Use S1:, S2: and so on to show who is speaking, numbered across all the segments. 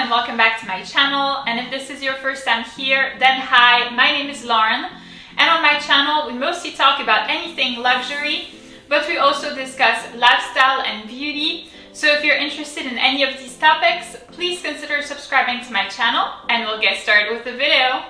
S1: and welcome back to my channel. And if this is your first time here, then hi, my name is Lauren. And on my channel, we mostly talk about anything luxury, but we also discuss lifestyle and beauty. So if you're interested in any of these topics, please consider subscribing to my channel and we'll get started with the video.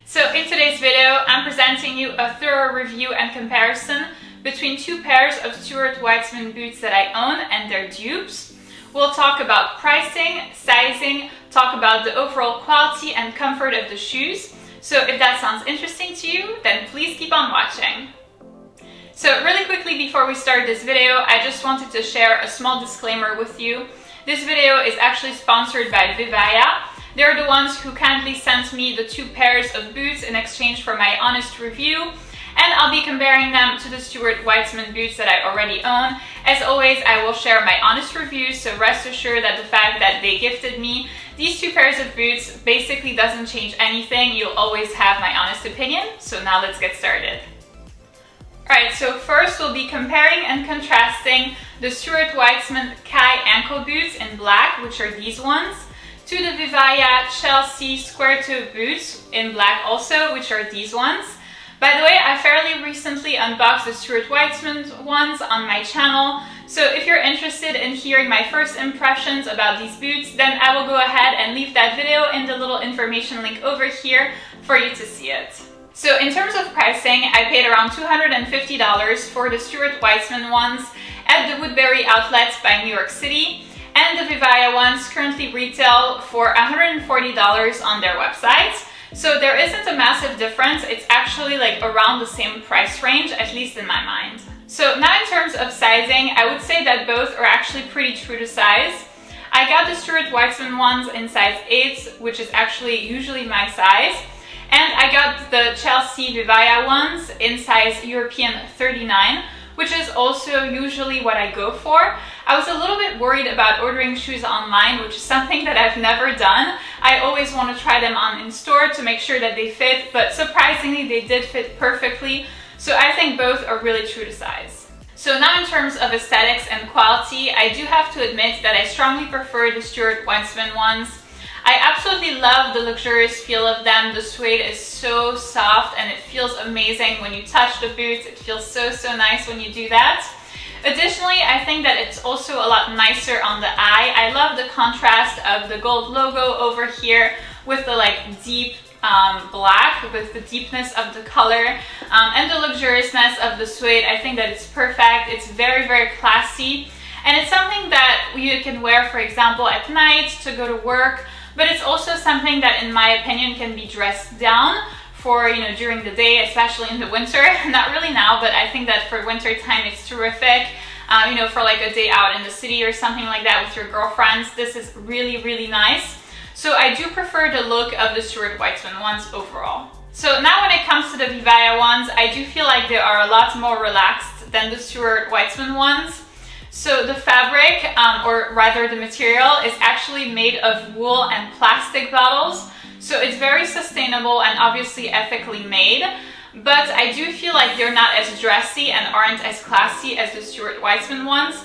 S1: So in today's video, I'm presenting you a thorough review and comparison between two pairs of Stuart Weitzman boots that I own and their dupes. We'll talk about pricing, sizing, talk about the overall quality and comfort of the shoes. So if that sounds interesting to you, then please keep on watching. So really quickly before we start this video, I just wanted to share a small disclaimer with you. This video is actually sponsored by Vivaya. They're the ones who kindly sent me the two pairs of boots in exchange for my honest review, and I'll be comparing them to the Stuart Weitzman boots that I already own. As always, I will share my honest reviews, so rest assured that the fact that they gifted me these two pairs of boots basically doesn't change anything. You'll always have my honest opinion, so now let's get started. Alright, so first we'll be comparing and contrasting the Stuart Weitzman Kai ankle boots in black, which are these ones, to the Vivaya Chelsea square toe boots in black also, which are these ones. By the way, I fairly recently unboxed the Stuart Weitzman ones on my channel, so if you're interested in hearing my first impressions about these boots, then I will go ahead and leave that video in the little information link over here for you to see it. So in terms of pricing, I paid around $250 for the Stuart Weitzman ones at the Woodbury outlets by New York City. And the Vivaya ones currently retail for $140 on their website. So there isn't a massive difference. It's actually like around the same price range, at least in my mind. So now in terms of sizing, I would say that both are actually pretty true to size. I got the Stuart Weitzman ones in size 8, which is actually usually my size. And I got the Chelsea Vivaya ones in size European 39, which is also usually what I go for. I was a little bit worried about ordering shoes online, which is something that I've never done. I always want to try them on in store to make sure that they fit, but surprisingly they did fit perfectly. So I think both are really true to size. So now in terms of aesthetics and quality, I do have to admit that I strongly prefer the Stuart Weitzman ones. I absolutely love the luxurious feel of them. The suede is so soft and it feels amazing when you touch the boots. It feels so nice when you do that. Additionally, I think that it's also a lot nicer on the eye. I love the contrast of the gold logo over here with the deep black, with the deepness of the color and the luxuriousness of the suede. I think that it's perfect. It's very classy, and it's something that you can wear, for example, at night to go to work. But it's also something that, in my opinion, can be dressed down for, during the day, especially in the winter. Not really now, but I think that for winter time, it's terrific. For like a day out in the city or something like that with your girlfriends. This is really nice. So I do prefer the look of the Stuart Weitzman ones overall. So now when it comes to the Vivaya ones, I do feel like they are a lot more relaxed than the Stuart Weitzman ones. So the fabric, or rather the material, is actually made of wool and plastic bottles. So it's very sustainable and obviously ethically made. But I do feel like they're not as dressy and aren't as classy as the Stuart Weitzman ones.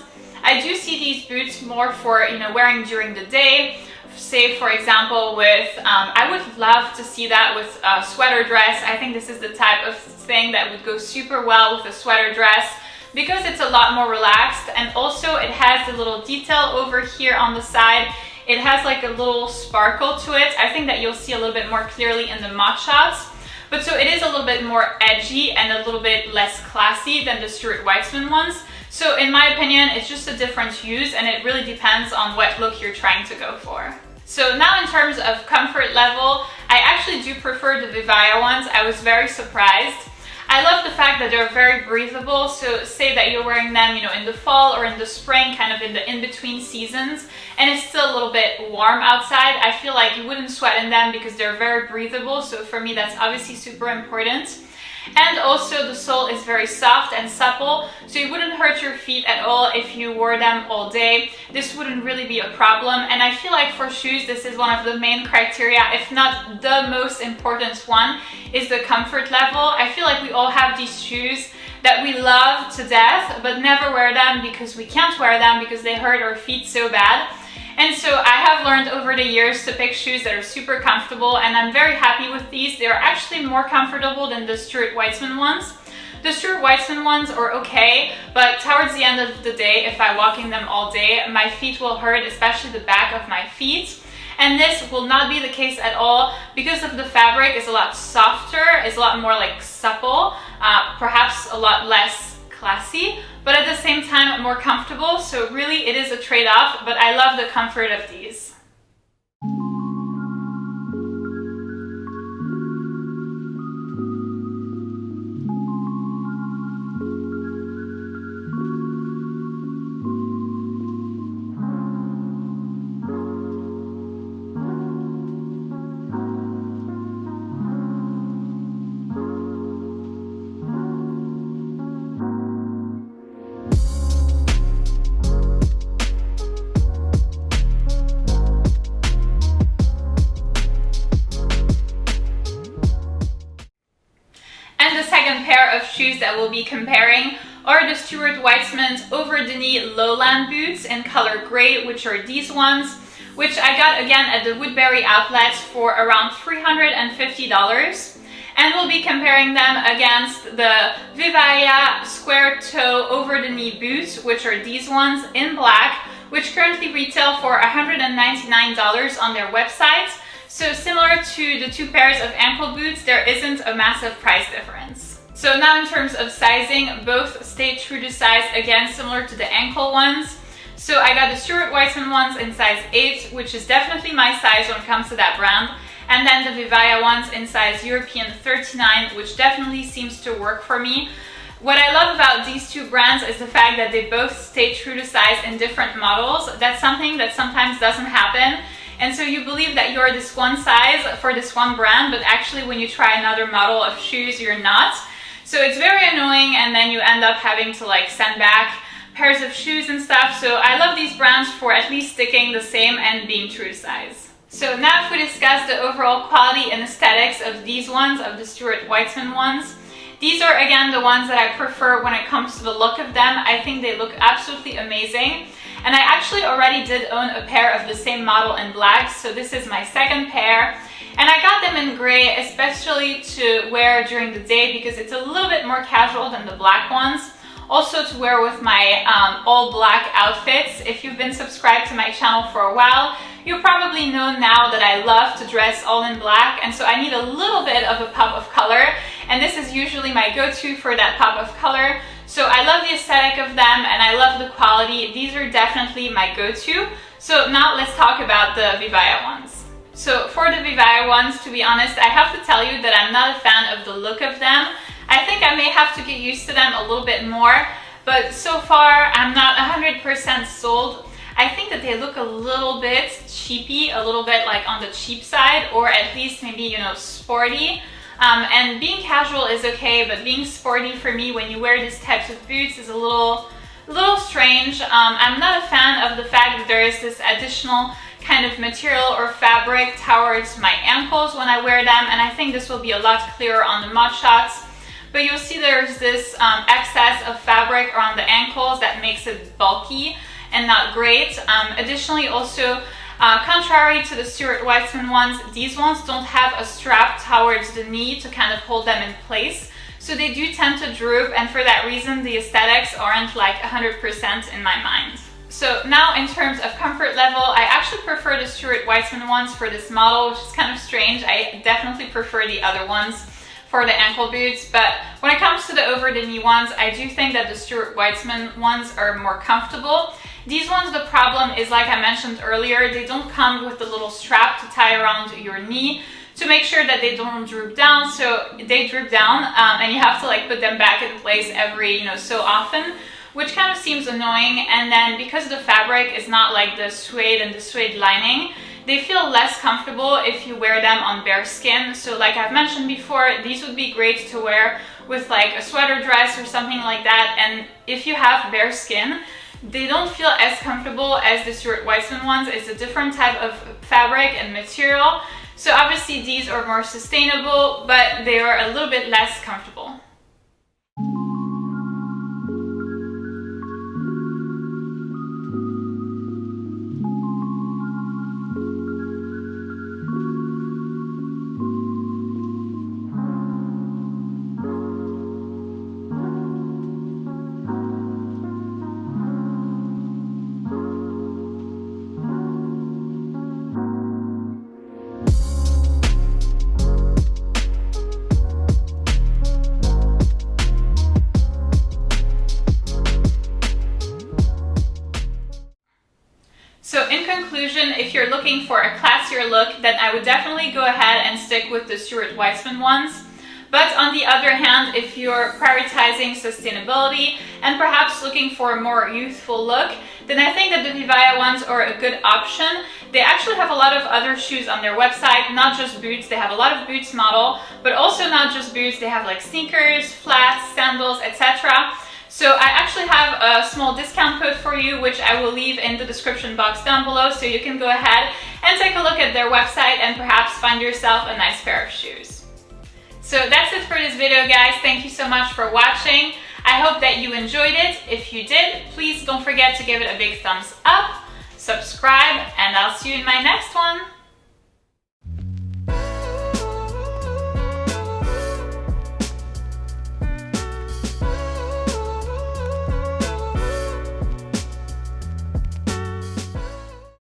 S1: I do see these boots more for, wearing during the day. Say, for example, with, I would love to see that with a sweater dress. I think this is the type of thing that would go super well with a sweater dress, because it's a lot more relaxed, and also it has the little detail over here on the side. It has like a little sparkle to it. I think that you'll see a little bit more clearly in the mock shots. But so it is a little bit more edgy and a little bit less classy than the Stuart Weitzman ones. So in my opinion, it's just a different use, and it really depends on what look you're trying to go for. So now in terms of comfort level, I actually do prefer the Vivaya ones. I was very surprised. I love the fact that they're very breathable. So say that you're wearing them, in the fall or in the spring, kind of in the in-between seasons, and it's still a little bit warm outside. I feel like you wouldn't sweat in them because they're very breathable. So for me, that's obviously super important. And also the sole is very soft and supple, so it wouldn't hurt your feet at all if you wore them all day. This wouldn't really be a problem, and I feel like for shoes this is one of the main criteria, if not the most important one, is the comfort level. I feel like we all have these shoes that we love to death but never wear them because we can't wear them because they hurt our feet so bad. And so I have learned over the years to pick shoes that are super comfortable, and I'm very happy with these. They are actually more comfortable than the Stuart Weitzman ones. The Stuart Weitzman ones are okay, but towards the end of the day, if I walk in them all day, my feet will hurt, especially the back of my feet. And this will not be the case at all because of the fabric is a lot softer, it's a lot more like supple, perhaps a lot less classy, but at the same time more comfortable. So really it is a trade-off, but I love the comfort of these. Shoes that we'll be comparing are the Stuart Weitzman's over-the-knee lowland boots in color gray, which are these ones, which I got again at the Woodbury outlet for around $350. And we'll be comparing them against the Vivaya square toe over-the-knee boots, which are these ones in black, which currently retail for $199 on their website. So similar to the two pairs of ankle boots, there isn't a massive price difference. So now in terms of sizing, both stay true to size, again similar to the ankle ones. So I got the Stuart Weitzman ones in size 8, which is definitely my size when it comes to that brand. And then the Vivaya ones in size European 39, which definitely seems to work for me. What I love about these two brands is the fact that they both stay true to size in different models. That's something that sometimes doesn't happen. And so you believe that you're this one size for this one brand, but actually when you try another model of shoes, you're not. So it's very annoying, and then you end up having to like send back pairs of shoes and stuff. So I love these brands for at least sticking the same and being true to size. So now if we discuss the overall quality and aesthetics of these ones, of the Stuart Weitzman ones, these are again the ones that I prefer when it comes to the look of them. I think they look absolutely amazing. And I actually already did own a pair of the same model in black, so this is my second pair. And I got them in gray, especially to wear during the day because it's a little bit more casual than the black ones. Also to wear with my all black outfits. If you've been subscribed to my channel for a while, you probably know now that I love to dress all in black, and so I need a little bit of a pop of color, and this is usually my go-to for that pop of color. So I love the aesthetic of them and I love the quality. These are definitely my go-to. So now let's talk about the Vivaya ones. So for the Vivaya ones, to be honest, I have to tell you that I'm not a fan of the look of them. I think I may have to get used to them a little bit more, but so far I'm not 100% sold. I think that they look a little bit cheapy, a little bit like on the cheap side, or at least maybe, you know, sporty. And being casual is okay, but being sporty for me when you wear these types of boots is a little strange. I'm not a fan of the fact that there is this additional kind of material or fabric towards my ankles when I wear them, and I think this will be a lot clearer on the mod shots. But you'll see there's this excess of fabric around the ankles that makes it bulky and not great. Additionally, also, contrary to the Stuart Weitzman ones, these ones don't have a strap towards the knee to kind of hold them in place. So they do tend to droop, and for that reason, the aesthetics aren't like 100% in my mind. So now in terms of comfort level, I actually prefer the Stuart Weitzman ones for this model, which is kind of strange. I definitely prefer the other ones for the ankle boots, but when it comes to the over-the-knee ones, I do think that the Stuart Weitzman ones are more comfortable. These ones, the problem is, like I mentioned earlier, they don't come with the little strap to tie around your knee to make sure that they don't droop down. So they droop down and you have to like put them back in place every, so often, which kind of seems annoying. And then because the fabric is not like the suede and the suede lining, they feel less comfortable if you wear them on bare skin. So like I've mentioned before, these would be great to wear with like a sweater dress or something like that, and if you have bare skin, they don't feel as comfortable as the Stuart Weitzman ones. It's a different type of fabric and material. So obviously these are more sustainable, but they are a little bit less comfortable. So in conclusion, if you're looking for a classier look, then I would definitely go ahead and stick with the Stuart Weitzman ones. But on the other hand, if you're prioritizing sustainability and perhaps looking for a more youthful look, then I think that the Vivaya ones are a good option. They actually have a lot of other shoes on their website, not just boots. They have a lot of boots model, but also not just boots. They have like sneakers, flats, sandals, etc. So I actually have a small discount code for you, which I will leave in the description box down below, so you can go ahead and take a look at their website and perhaps find yourself a nice pair of shoes. So that's it for this video, guys. Thank you so much for watching. I hope that you enjoyed it. If you did, please don't forget to give it a big thumbs up, subscribe, and I'll see you in my next one.